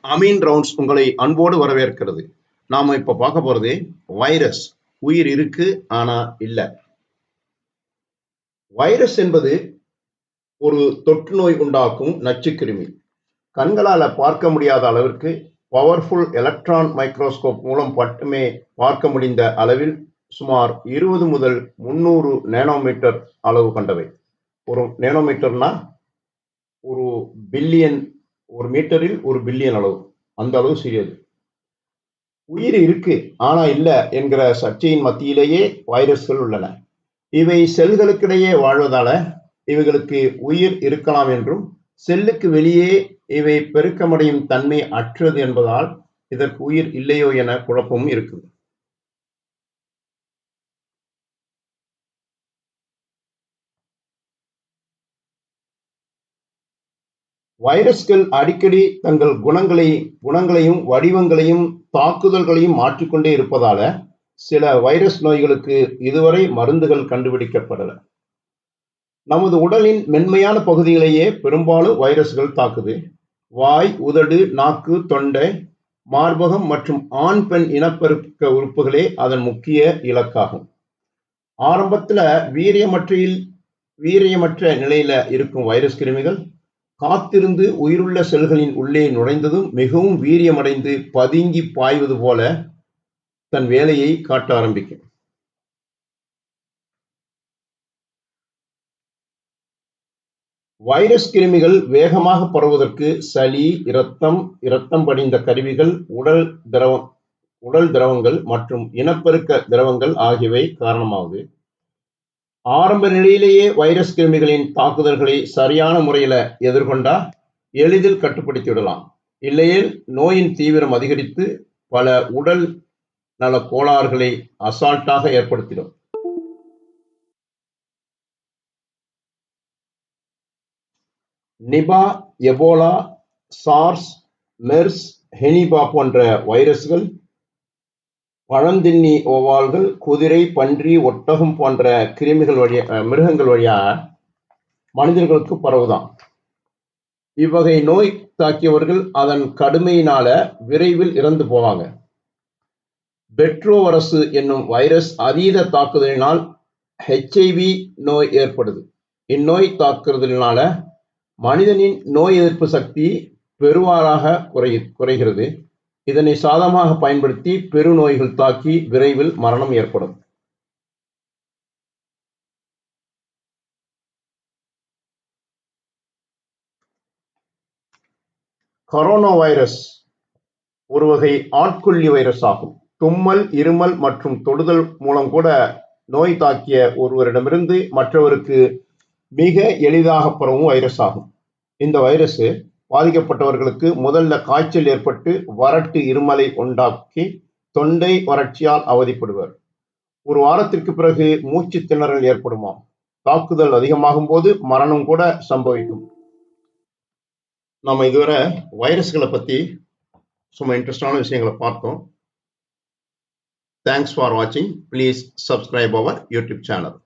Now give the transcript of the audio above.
Ameen rounds உங்களை அன்போடு வரவேற்கிறது. நாம இப்ப பார்க்க போறது வைரஸ். உயிர் இருக்கு ஆனா இல்ல. வைரஸ் என்பது ஒரு தொற்று நோய் உண்டாக்கும் நச்சுக்கிருமி. கண்களால பார்க்க முடியாத அளவிற்கு பவர்ஃபுல் எலக்ட்ரான் மைக்ரோஸ்கோப் மூலம் மட்டுமே பார்க்க முடிந்த அளவில் சுமார் 20 முதல் 300 நேனோமீட்டர் அளவு கொண்டவை. ஒரு நேனோமீட்டர்னா ஒரு பில்லியன், ஒரு மீட்டரில் ஒரு பில்லியன் அளவு, அந்த அளவு சிறியது. உயிர் இருக்கு ஆனா இல்ல என்கிற சர்ச்சையின் மத்தியிலேயே வைரஸ்கள் உள்ளன. இவை செல்களுக்கிடையே வாழ்வதால இவைகளுக்கு உயிர் இருக்கலாம் என்றும், செல்லுக்கு வெளியே இவை பெருக்கமடையும் தன்மை அற்றது என்பதால் இதற்கு உயிர் இல்லையோ என குழப்பமும் இருக்குது. வைரஸ்கள் அடிக்கடி தங்கள் குணங்களையும் வடிவங்களையும் தாக்குதல்களையும் மாற்றிக்கொண்டே இருப்பதால சில வைரஸ் நோய்களுக்கு இதுவரை மருந்துகள் கண்டுபிடிக்கப்படல. நமது உடலின் மென்மையான பகுதிகளையே பெரும்பாலும் வைரஸ்கள் தாக்குது. வாய், உதடு, நாக்கு, தொண்டை, மார்பகம் மற்றும் ஆண் பெண் இனப்பெருக்க உறுப்புகளே அதன் முக்கிய இலக்காகும். ஆரம்பத்துல வீரியமற்ற நிலையில இருக்கும் வைரஸ் கிருமிகள் காத்திருந்து உயிருள்ள செல்களின் உள்ளே நுழைந்ததும் மிகவும் வீரியமடைந்து பதுங்கி பாய்வது போல தன் வேலையை காட்ட ஆரம்பிக்கும். வைரஸ் கிருமிகள் வேகமாக பரவுவதற்கு சளி, இரத்தம் படிந்த கருவிகள், உடல் திரவங்கள் மற்றும் இனப்பெருக்க திரவங்கள் ஆகியவை காரணமாகுது. ஆரம்ப நிலையிலேயே வைரஸ் கிருமிகளின் தாக்குதல்களை சரியான முறையில எதிர்கொண்டா எளிதில் கட்டுப்படுத்திவிடலாம். இல்லையேல் நோயின் தீவிரம் அதிகரித்து பல உடல் நல கோளாறுகளை அசால்ட்டாக ஏற்படுத்திடும். நிபா, எபோலா, சார்ஸ், மெர்ஸ், ஹெனிபா போன்ற வைரஸ்கள் பழந்தின்னி ஓவால்கள், குதிரை, பன்றி, ஒட்டகம் போன்ற மிருகங்கள் வழியா மனிதர்களுக்கு பரவுதான். இவ்வகை நோய் தாக்கியவர்கள் அதன் கடுமையினால விரைவில் இறந்து போவாங்க. பெட்ரோவரசு என்னும் வைரஸ் அதீத தாக்குதலினால் HIV நோய் ஏற்படுது. இந்நோய் தாக்குதலினால மனிதனின் நோய் எதிர்ப்பு சக்தி பெருவாறாக குறைகிறது. இதனை சாதகமாக பயன்படுத்தி பெருநோய்கள் தாக்கி விரைவில் மரணம் ஏற்படும். கொரோனா வைரஸ் ஒரு வகை ஆட்கொல்லி வைரஸ் ஆகும். தும்மல், இருமல் மற்றும் தொடுதல் மூலம் கூட நோய் தாக்கிய ஒருவரிடமிருந்து மற்றவருக்கு மிக எளிதாக பரவும் வைரஸ் ஆகும். இந்த வைரஸ் பாதிக்கப்பட்டவர்களுக்கு முதல்ல காய்ச்சல் ஏற்பட்டு வறட்டு இருமலை உண்டாக்கி தொண்டை வறட்சியால் அவதிப்படுவர். ஒரு வாரத்திற்கு பிறகு மூச்சு திணறல் ஏற்படுமாம். தாக்குதல் அதிகமாகும் போது மரணம் கூட சம்பவிக்கும். நம்ம இதுவரை வைரஸ்களை பத்தி சும்மா இன்ட்ரெஸ்டான விஷயங்களை பார்த்தோம். Thanks for watching. Please subscribe our YouTube channel.